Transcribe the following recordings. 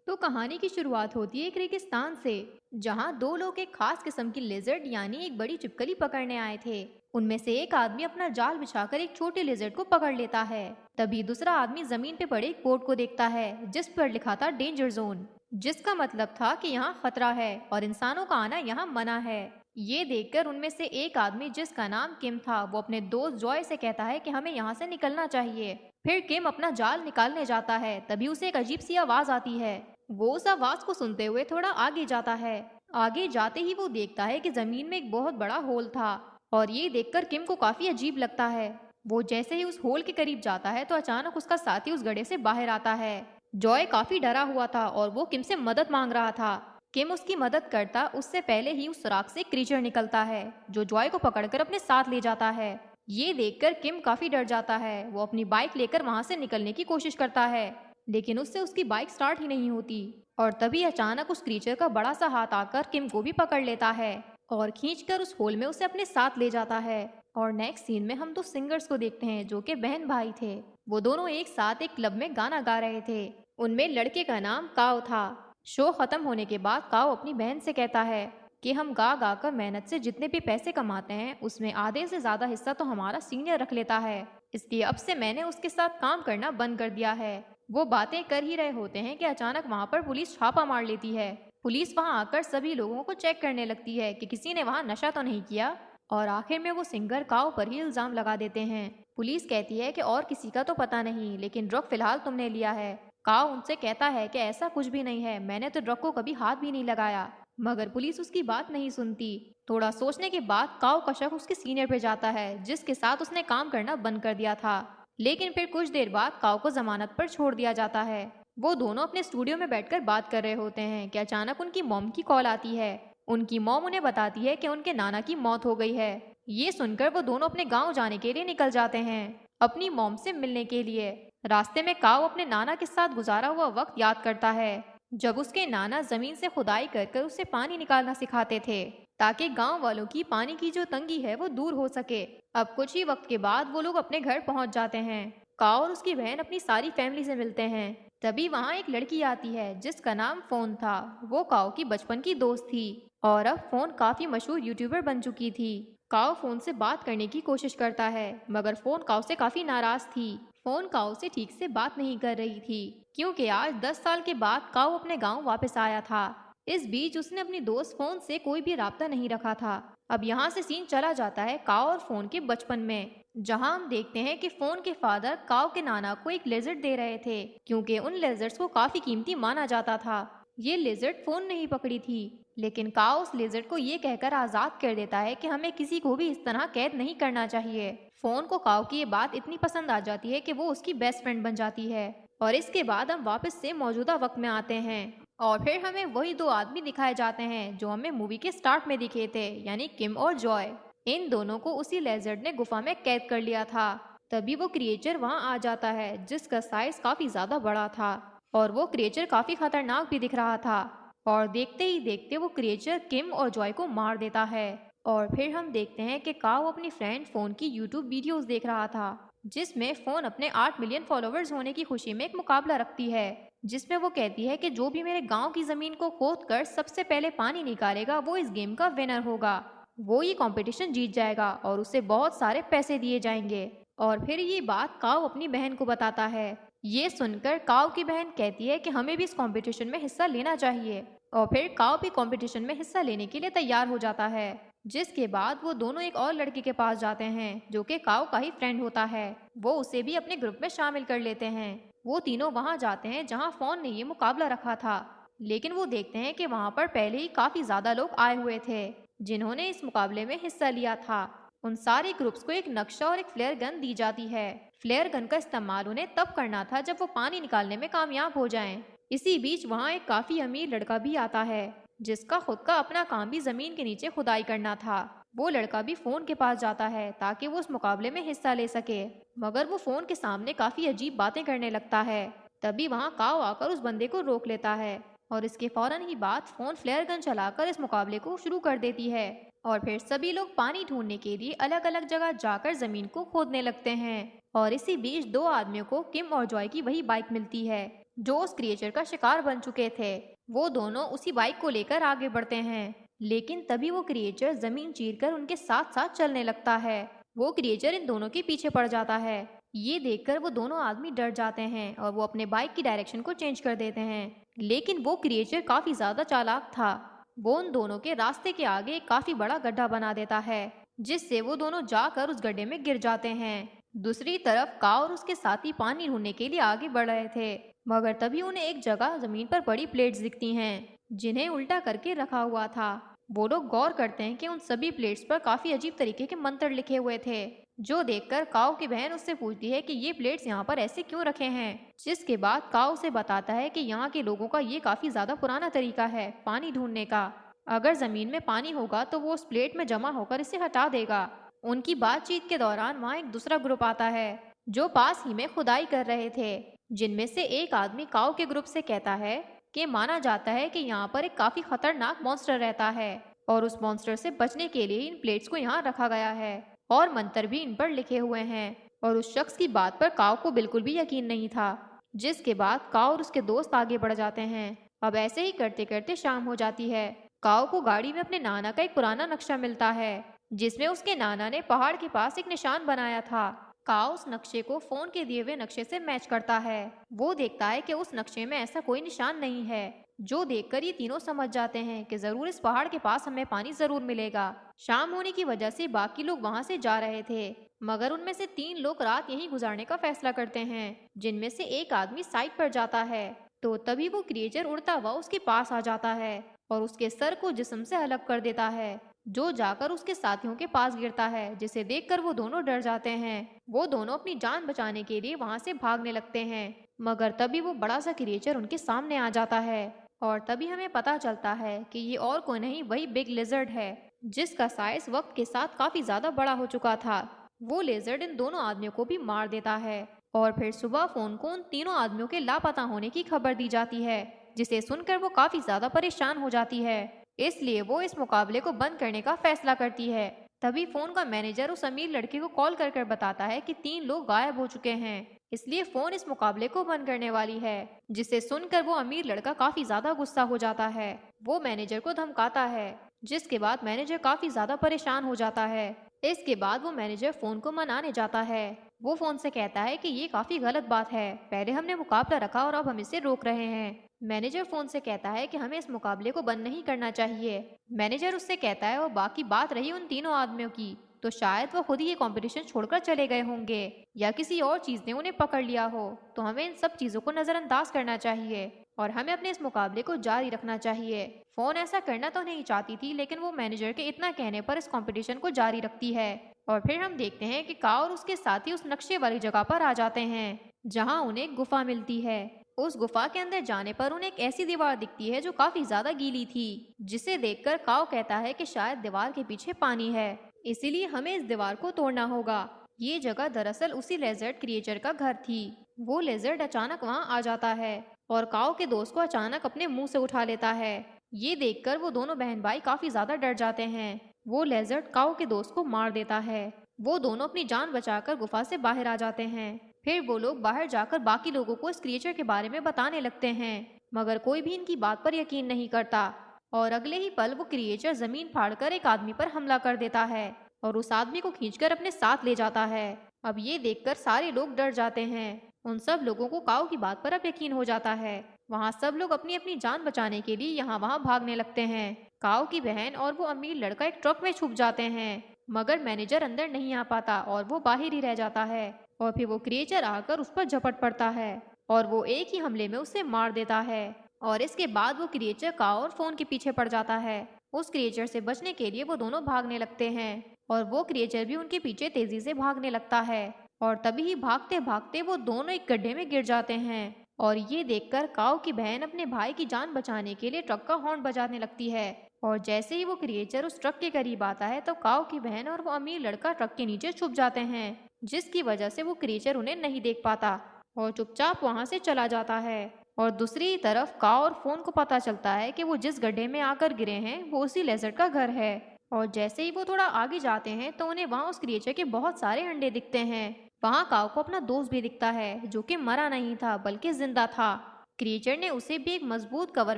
तो कहानी की शुरुआत होती है एक रेगिस्तान से, जहाँ दो लोग एक खास किस्म की लिजर्ड यानी एक बड़ी छिपकली पकड़ने आए थे। उनमें से एक आदमी अपना जाल बिछाकर एक छोटे लिजर्ड को पकड़ लेता है। तभी दूसरा आदमी जमीन पे पड़े एक बोर्ड को देखता है जिस पर लिखा था डेंजर जोन, जिसका मतलब था कि यहाँ खतरा है और इंसानों का आना यहाँ मना है। ये देखकर उनमें से एक आदमी, जिसका नाम किम था, वो अपने दोस्त जॉय से कहता है कि हमें यहाँ से निकलना चाहिए। फिर किम अपना जाल निकालने जाता है, तभी उसे एक अजीब सी आवाज आती है। वो उस आवाज को सुनते हुए थोड़ा आगे जाता है। आगे जाते ही वो देखता है कि जमीन में एक बहुत बड़ा होल था और ये देखकर किम को काफी अजीब लगता है। वो जैसे ही उस होल के करीब जाता है तो अचानक उसका साथी उस गड्ढे से बाहर आता है। जॉय काफी डरा हुआ था और वो किम से मदद मांग रहा था। किम उसकी मदद करता उससे पहले ही उस सुराख से क्रीचर निकलता है जो जॉय को पकड़कर अपने साथ ले जाता है। ये देखकर किम काफी डर जाता है। वो अपनी बाइक लेकर वहां से निकलने की कोशिश करता है, लेकिन उससे उसकी बाइक स्टार्ट ही नहीं होती। और तभी अचानक उस क्रीचर का बड़ा सा हाथ आकर किम को भी पकड़ लेता है और खींचकर उस होल में उसे अपने साथ ले जाता है। और नेक्स्ट सीन में हम दो सिंगर्स को देखते हैं जो कि बहन भाई थे। वो दोनों एक साथ एक क्लब में गाना गा रहे थे। उनमें लड़के का नाम काओ था। शो खत्म होने के बाद काओ अपनी बहन से कहता है कि हम गा गा कर मेहनत से जितने भी पैसे कमाते हैं उसमें आधे से ज्यादा हिस्सा तो हमारा सीनियर रख लेता है, इसलिए अब से मैंने उसके साथ काम करना बंद कर दिया है। वो बातें कर ही रहे होते हैं कि अचानक वहाँ पर पुलिस छापा मार लेती है। पुलिस वहाँ आकर सभी लोगों को चेक करने लगती है कि किसी ने वहाँ नशा तो नहीं किया। और आखिर में वो सिंगर काओ पर ही इल्जाम लगा देते हैं। पुलिस कहती है कि और किसी का तो पता नहीं, लेकिन ड्रग फिलहाल तुमने लिया है। काओ उनसे कहता है कि ऐसा कुछ भी नहीं है, मैंने तो ड्रग को कभी हाथ भी नहीं लगाया। मगर पुलिस उसकी बात नहीं सुनती। थोड़ा सोचने के बाद काओ का शक उसके सीनियर पे जाता है जिसके साथ उसने काम करना बंद कर दिया था। लेकिन फिर कुछ देर बाद काओ को जमानत पर छोड़ दिया जाता है। वो दोनों अपने स्टूडियो में बैठकर बात कर रहे होते हैं कि अचानक उनकी मॉम की कॉल आती है। उनकी मॉम उन्हें बताती है कि उनके नाना की मौत हो गई है। ये सुनकर वो दोनों अपने गांव जाने के लिए निकल जाते हैं, अपनी मॉम से मिलने के लिए। रास्ते में काओ अपने नाना के साथ गुजारा हुआ वक्त याद करता है, जब उसके नाना जमीन से खुदाई कर कर उसे पानी निकालना सिखाते थे ताकि गांव वालों की पानी की जो तंगी है वो दूर हो सके। अब कुछ ही वक्त के बाद वो लोग अपने घर पहुंच जाते हैं। काओ और उसकी बहन अपनी सारी फैमिली से मिलते हैं। तभी वहां एक लड़की आती है जिसका नाम फोन था। वो काओ की बचपन की दोस्त थी और अब फोन काफी मशहूर यूट्यूबर बन चुकी थी। काओ फोन से बात करने की कोशिश करता है, मगर फोन काओ से काफी नाराज थी। फोन काओ से ठीक से बात नहीं कर रही थी क्योंकि आज 10 साल के बाद काओ अपने गांव वापस आया था। इस बीच उसने अपनी दोस्त फोन से कोई भी राब्ता नहीं रखा था। अब यहाँ से सीन चला जाता है काओ और फोन के बचपन में, जहाँ हम देखते हैं कि फोन के फादर काओ के नाना को एक लेजर्ड दे रहे थे क्योंकि उन लेजर्ड्स को काफी कीमती माना जाता था। ये लेजर्ड फोन नहीं पकड़ी थी, लेकिन काओ उस लेजर्ड को ये कहकर आजाद कर देता है कि हमें किसी को भी इस तरह कैद नहीं करना चाहिए। फोन को काओ की ये बात इतनी पसंद आ जाती है कि वो उसकी बेस्ट फ्रेंड बन जाती है। और इसके बाद हम वापस से मौजूदा वक्त में आते हैं और फिर हमें वही दो आदमी दिखाए जाते हैं जो हमें मूवी के स्टार्ट में दिखे थे, यानी किम और जॉय। इन दोनों को उसी लेजर्ड ने गुफा में कैद कर लिया था। तभी वो क्रिएचर वहां आ जाता है जिसका साइज काफी ज्यादा बड़ा था और वो क्रिएचर काफी खतरनाक भी दिख रहा था। और देखते ही देखते वो क्रिएचर किम और जॉय को मार देता है। और फिर हम देखते हैं कि काओ अपनी फ्रेंड फोन की यूट्यूब वीडियोस देख रहा था, जिसमें फोन अपने 8 मिलियन फॉलोअर्स होने की खुशी में एक मुकाबला रखती है, जिसमें वो कहती है कि जो भी मेरे गांव की जमीन को खोद कर सबसे पहले पानी निकालेगा वो इस गेम का विनर होगा। वो ये कंपटीशन जीत जाएगा और उसे बहुत सारे पैसे दिए जाएंगे। और फिर ये बात काओ अपनी बहन को बताता है। ये सुनकर काओ की बहन कहती है कि हमें भी इस कंपटीशन में हिस्सा लेना चाहिए। और फिर काओ भी कंपटीशन में हिस्सा लेने के लिए तैयार हो जाता है, जिसके बाद वो दोनों एक और लड़के के पास जाते हैं जो कि काओ का ही फ्रेंड होता है। वो उसे भी अपने ग्रुप में शामिल कर लेते हैं। वो तीनों वहां जाते हैं जहां फोन ने ये मुकाबला रखा था, लेकिन वो देखते हैं कि वहां पर पहले ही काफी ज्यादा लोग आए हुए थे जिन्होंने इस मुकाबले में हिस्सा लिया था। उन सारे ग्रुप्स को एक नक्शा और एक फ्लेयर गन दी जाती है। फ्लेयर गन का इस्तेमाल उन्हें तब करना था जब वो पानी निकालने में कामयाब हो जाएं। इसी बीच वहाँ एक काफी अमीर लड़का भी आता है जिसका खुद का अपना काम भी जमीन के नीचे खुदाई करना था। वो लड़का भी फोन के पास जाता है ताकि वो उस मुकाबले में हिस्सा ले सके, मगर वो फोन के सामने काफी अजीब बातें करने लगता है। तभी वहाँ काओ आकर उस बंदे को रोक लेता है और इसके फौरन ही बाद फोन फ्लेयर गन चलाकर इस मुकाबले को शुरू कर देती है। और फिर सभी लोग पानी ढूंढने के लिए अलग अलग जगह जाकर जमीन को खोदने लगते हैं। और इसी बीच दो आदमियों को किम और जॉय की वही बाइक मिलती है जो उस क्रिएचर का शिकार बन चुके थे। वो दोनों उसी बाइक को लेकर आगे बढ़ते हैं, लेकिन तभी वो क्रिएचर जमीन चीरकर उनके साथ साथ चलने लगता है। वो क्रिएचर इन दोनों के पीछे पड़ जाता है। ये देखकर वो दोनों आदमी डर जाते हैं और वो अपने बाइक की डायरेक्शन को चेंज कर देते हैं, लेकिन वो क्रिएचर काफी ज्यादा चालाक था। वो उन दोनों के रास्ते के आगे एक काफी बड़ा गड्ढा बना देता है, जिससे वो दोनों जाकर उस गड्ढे में गिर जाते हैं। दूसरी तरफ काव और उसके साथी पानी ढूंढने के लिए आगे बढ़ रहे थे, मगर तभी उन्हें एक जगह जमीन पर बड़ी प्लेट्स दिखती हैं, जिन्हें उल्टा करके रखा हुआ था। वो लोग गौर करते हैं कि उन सभी प्लेट्स पर काफी अजीब तरीके के मंत्र लिखे हुए थे, जो देखकर काव की बहन उससे पूछती है कि ये प्लेट्स यहाँ पर ऐसे क्यों रखे हैं। जिसके बाद काव उसे बताता है कि यहाँ के लोगों का ये काफी ज्यादा पुराना तरीका है पानी ढूंढने का। अगर जमीन में पानी होगा तो वो उस प्लेट में जमा होकर इसे हटा देगा। उनकी बातचीत के दौरान वहाँ एक दूसरा ग्रुप आता है, जो पास ही में खुदाई कर रहे थे, जिनमें से एक आदमी काव के ग्रुप से कहता है कि माना जाता है कि यहाँ पर एक काफी खतरनाक मॉन्स्टर रहता है और उस मॉन्स्टर से बचने के लिए इन प्लेट्स को यहाँ रखा गया है और मंत्र भी इन पर लिखे हुए हैं। और उस शख्स की बात पर काव को बिल्कुल भी यकीन नहीं था। जिसके बाद काव और उसके दोस्त आगे बढ़ जाते हैं। अब ऐसे ही करते करते शाम हो जाती है। काव को गाड़ी में अपने नाना का एक पुराना नक्शा मिलता है, जिसमें उसके नाना ने पहाड़ के पास एक निशान बनाया था। काव उस नक्शे को फोन के दिए हुए नक्शे से मैच करता है। वो देखता है कि उस नक्शे में ऐसा कोई निशान नहीं है, जो देखकर ये तीनों समझ जाते हैं कि जरूर इस पहाड़ के पास हमें पानी जरूर मिलेगा। शाम होने की वजह से बाकी लोग वहाँ से जा रहे थे, मगर उनमें से 3 लोग रात यहीं गुजारने का फैसला करते हैं, जिनमें से एक आदमी साइड पर जाता है। तो तभी वो क्रिएचर उड़ता हुआ उसके पास आ जाता है और उसके सर को जिस्म से अलग कर देता है, जो जाकर उसके साथियों के पास गिरता है, जिसे देखकर वो दोनों डर जाते हैं। वो दोनों अपनी जान बचाने के लिए वहाँ से भागने लगते हैं, मगर तभी वो बड़ा सा क्रिएचर उनके सामने आ जाता है और तभी हमें पता चलता है कि ये और कोई नहीं वही बिग लिजर्ड है, जिसका साइज वक्त के साथ काफी ज्यादा बड़ा हो चुका था। वो लिजर्ड इन दोनों आदमियों को भी मार देता है और फिर सुबह फोन को उन तीनों आदमियों के लापता होने की खबर दी जाती है, जिसे सुनकर वो काफी ज्यादा परेशान हो जाती है। इसलिए वो इस मुकाबले को बंद करने का फैसला करती है। तभी फोन का मैनेजर उस अमीर लड़के को कॉल कर बताता है कि 3 लोग गायब हो चुके हैं, इसलिए फोन इस मुकाबले को बंद करने वाली है। जिसे सुनकर वो अमीर लड़का काफी ज्यादा गुस्सा हो जाता है। वो मैनेजर को धमकाता है, जिसके बाद मैनेजर काफी ज्यादा परेशान हो जाता है। इसके बाद वो मैनेजर फोन को मनाने जाता है। वो फोन से कहता है कि ये काफी गलत बात है, पहले हमने मुकाबला रखा और अब हम इसे रोक रहे हैं। मैनेजर फोन से कहता है कि हमें इस मुकाबले को बंद नहीं करना चाहिए। मैनेजर उससे कहता है और बाकी बात रही उन तीनों आदमियों की, तो शायद वो खुद ही ये कंपटीशन छोड़कर चले गए होंगे या किसी और चीज ने उन्हें पकड़ लिया हो, तो हमें इन सब चीजों को नजरअंदाज करना चाहिए और हमें अपने इस मुकाबले को जारी रखना चाहिए। फोन ऐसा करना तो नहीं चाहती थी, लेकिन वो मैनेजर के इतना कहने पर इस कंपटीशन को जारी रखती है। और फिर हम देखते हैं कि काव और उसके साथी उस नक्शे वाली जगह पर आ जाते हैं, जहाँ उन्हें एक गुफा मिलती है। उस गुफा के अंदर जाने पर उन्हें एक ऐसी दीवार दिखती है जो काफी ज्यादा गीली थी, जिसे देखकर काव कहता है कि शायद दीवार के पीछे पानी है, इसीलिए हमें इस दीवार को तोड़ना होगा। ये जगह दरअसल उसी लेजर्ड क्रिएचर का घर थी। वो लेजर्ड अचानक वहाँ आ जाता है और काव के दोस्त को अचानक अपने मुंह से उठा लेता है। ये देखकर वो दोनों बहन भाई काफी ज्यादा डर जाते हैं। वो लेजर्ड काव के दोस्त को मार देता है। वो दोनों अपनी जान बचाकर गुफा से बाहर आ जाते हैं। फिर वो लोग बाहर जाकर बाकी लोगों को इस क्रिएचर के बारे में बताने लगते हैं, मगर कोई भी इनकी बात पर यकीन नहीं करता। और अगले ही पल वो क्रिएचर जमीन फाड़कर एक आदमी पर हमला कर देता है और उस आदमी को खींचकर अपने साथ ले जाता है। अब ये देखकर सारे लोग डर जाते हैं। उन सब लोगों को काव की बात पर अब यकीन हो जाता है। वहाँ सब लोग अपनी अपनी जान बचाने के लिए यहाँ वहाँ भागने लगते हैं। काव की बहन और वो अमीर लड़का एक ट्रक में छुप जाते हैं, मगर मैनेजर अंदर नहीं आ पाता और वो बाहर ही रह जाता है। और फिर वो क्रिएचर आकर उस पर झपट पड़ता है और वो एक ही हमले में उसे मार देता है। और इसके बाद वो क्रिएचर काव और फोन के पीछे पड़ जाता है। उस क्रिएचर से बचने के लिए वो दोनों भागने लगते हैं और वो क्रिएचर भी उनके पीछे तेजी से भागने लगता है। और तभी ही भागते भागते वो दोनों एक गड्ढे में गिर जाते हैं। और ये देखकर काव की बहन अपने भाई की जान बचाने के लिए ट्रक का हॉर्न बजाने लगती है। और जैसे ही वो क्रिएचर उस ट्रक के करीब आता है तो काव की बहन और वो अमीर लड़का ट्रक के नीचे छुप जाते हैं, जिसकी वजह से वो क्रिएचर उन्हें नहीं देख पाता और चुपचाप वहां से चला जाता है। और दूसरी तरफ काव और फोन को पता चलता है कि वो जिस गड्ढे में आकर गिरे हैं वो उसी लेजर्ड का घर है। और जैसे ही वो थोड़ा आगे जाते हैं तो उन्हें वहाँ उस क्रिएचर के बहुत सारे अंडे दिखते हैं। वहाँ काव को अपना दोस्त भी दिखता है, जो कि मरा नहीं था बल्कि जिंदा था। क्रिएचर ने उसे भी एक मजबूत कवर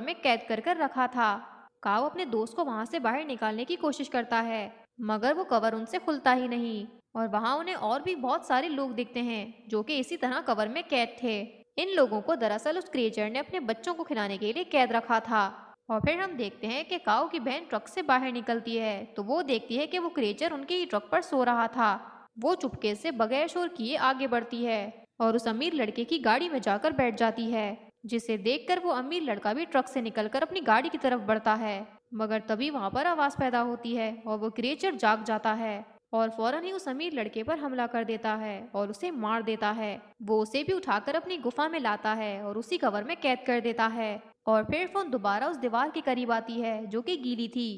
में कैद कर रखा था। काव अपने दोस्त को वहां से बाहर निकालने की कोशिश करता है, मगर वो कवर उनसे खुलता ही नहीं और वहां उन्हें और भी बहुत सारे लोग दिखते हैं जो कि इसी तरह कवर में कैद थे। इन लोगों को दरअसल उस क्रिएचर ने अपने बच्चों को खिलाने के लिए कैद रखा था। और फिर हम देखते हैं कि काव की बहन ट्रक से बाहर निकलती है तो वो देखती है कि वो क्रिएचर उनके ही ट्रक पर सो रहा था। वो चुपके से बगैर शोर किए आगे बढ़ती है और उस अमीर लड़के की गाड़ी में जाकर बैठ जाती है, जिसे देखकर वो अमीर लड़का भी ट्रक से निकलकर अपनी गाड़ी की तरफ बढ़ता है। मगर तभी वहां पर आवाज पैदा होती है और वो क्रिएचर जाग जाता है और फौरन ही उस अमीर लड़के पर हमला कर देता है और उसे मार देता है। वो उसे भी उठाकर अपनी गुफा में लाता है और उसी कवर में कैद कर देता है। और फिर फोन दोबारा उस दीवार के करीब आती है जो कि गीली थी।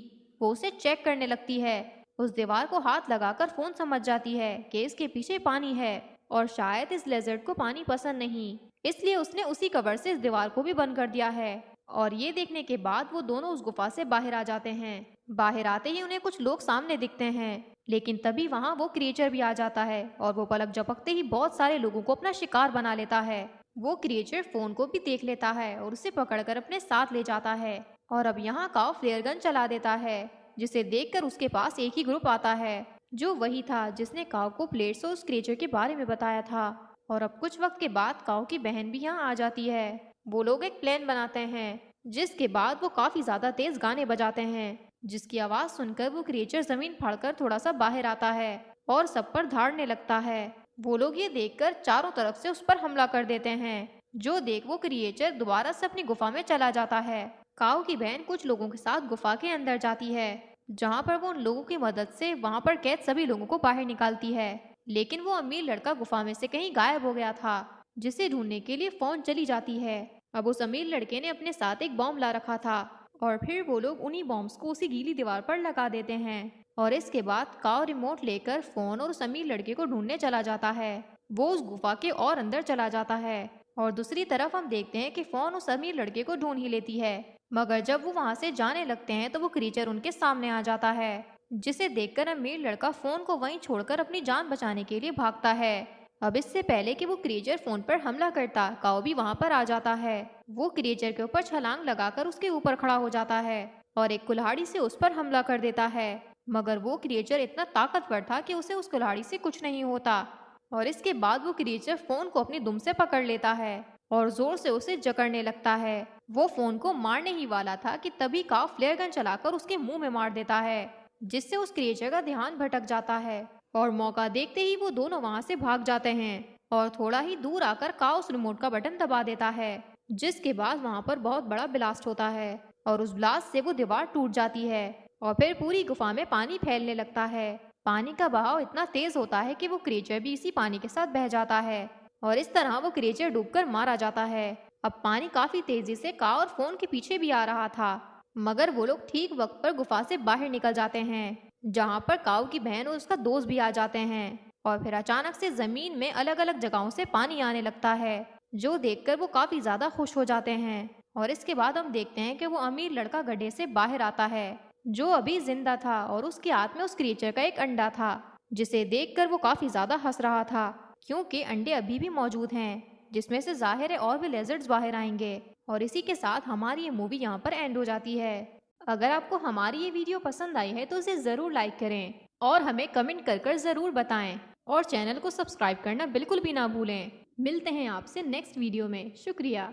वो उसे चेक करने लगती है। उस दीवार को हाथ लगाकर फोन समझ जाती है कि इसके पीछे पानी है और शायद इस लेजर्ड को पानी पसंद नहीं, इसलिए उसने उसी कवर से इस दीवार को भी बंद कर दिया है। और ये देखने के बाद वो दोनों उस गुफा से बाहर आ जाते हैं। बाहर आते ही उन्हें कुछ लोग सामने दिखते हैं, लेकिन तभी वहां वो क्रिएचर भी आ जाता है और वो पलक झपकते ही बहुत सारे लोगों को अपना शिकार बना लेता है। वो क्रिएचर फोन को भी देख लेता है और उसे पकड़कर अपने साथ ले जाता है। और अब यहाँ काव फ्लेयर गन चला देता है, जिसे देखकर उसके पास एक ही ग्रुप आता है जो वही था जिसने काव को प्लेट्स और उस क्रिएचर के बारे में बताया था। और अब कुछ वक्त के बाद काव की बहन भी यहाँ आ जाती है। वो लोग एक प्लान बनाते हैं, जिसके बाद वो काफी ज्यादा तेज गाने बजाते हैं, जिसकी आवाज सुनकर वो क्रिएचर जमीन फाड़कर थोड़ा सा बाहर आता है और सब पर धाड़ने लगता है। वो लोग ये देखकर चारों तरफ से उस पर हमला कर देते हैं, जो देख वो क्रिएचर दोबारा से अपनी गुफा में चला जाता है। काव की बहन कुछ लोगों के साथ गुफा के अंदर जाती है, जहाँ पर वो उन लोगों की मदद से वहाँ पर कैद सभी लोगों को बाहर निकालती है। लेकिन वो अमीर लड़का गुफा में से कहीं गायब हो गया था, जिसे ढूंढने के लिए फोन चली जाती है। अब उस अमीर लड़के ने अपने साथ एक बॉम्ब ला रखा था और फिर वो लोग उन्हीं बॉम्ब्स को उसी गीली दीवार पर लगा देते हैं। और इसके बाद काव रिमोट लेकर फोन और उस अमीर लड़के को ढूंढने चला जाता है। वो उस गुफा के और अंदर चला जाता है और दूसरी तरफ हम देखते हैं कि फोन उस अमीर लड़के को ढूंढ ही लेती है। मगर जब वो वहां से जाने लगते हैं तो वो क्रीचर उनके सामने आ जाता है, जिसे देखकर अमीर लड़का फोन को वहीं छोड़कर अपनी जान बचाने के लिए भागता है। अब इससे पहले कि वो क्रिएचर फोन पर हमला करता, काओ भी वहां पर आ जाता है। वो क्रिएचर के ऊपर छलांग लगाकर उसके ऊपर खड़ा हो जाता है और एक कुल्हाड़ी से उस पर हमला कर देता है। मगर वो क्रिएचर इतना ताकतवर था कि उसे उस कुल्हाड़ी से कुछ नहीं होता। और इसके बाद वो क्रिएचर फोन को अपनी दुम से पकड़ लेता है और जोर से उसे जकड़ने लगता है। वो फोन को मारने ही वाला था कि तभी काव फ्लेयर गन चलाकर उसके मुंह में मार देता है, जिससे उस क्रिएचर का ध्यान भटक जाता है और मौका देखते ही वो दोनों वहां से भाग जाते हैं। और थोड़ा ही दूर आकर काव उस रिमोट का बटन दबा देता है, जिसके बाद वहां पर बहुत बड़ा ब्लास्ट होता है और उस ब्लास्ट से वो दीवार टूट जाती है और फिर पूरी गुफा में पानी फैलने लगता है। पानी का बहाव इतना तेज होता है कि वो क्रिएचर भी इसी पानी के साथ बह जाता है और इस तरह वो क्रिएचर डूबकर मारा जाता है। अब पानी काफी तेजी से काव और फोन के पीछे भी आ रहा था, मगर वो लोग ठीक वक्त पर गुफा से बाहर निकल जाते हैं, जहाँ पर काव की बहन और उसका दोस्त भी आ जाते हैं। और फिर अचानक से जमीन में अलग अलग जगहों से पानी आने लगता है, जो देखकर वो काफी ज्यादा खुश हो जाते हैं। और इसके बाद हम देखते हैं कि वो अमीर लड़का गड्ढे से बाहर आता है, जो अभी जिंदा था और उसके हाथ में उस क्रिएचर का एक अंडा था, जिसे देखकर वो काफी ज्यादा हंस रहा था, क्योंकि अंडे अभी भी मौजूद हैं, जिसमें से जाहिर है और भी लेजर्ड्स बाहर आएंगे। और इसी के साथ हमारी ये मूवी यहाँ पर एंड हो जाती है। अगर आपको हमारी ये वीडियो पसंद आई है तो इसे ज़रूर लाइक करें और हमें कमेंट कर ज़रूर बताएं और चैनल को सब्सक्राइब करना बिल्कुल भी ना भूलें। मिलते हैं आपसे नेक्स्ट वीडियो में। शुक्रिया।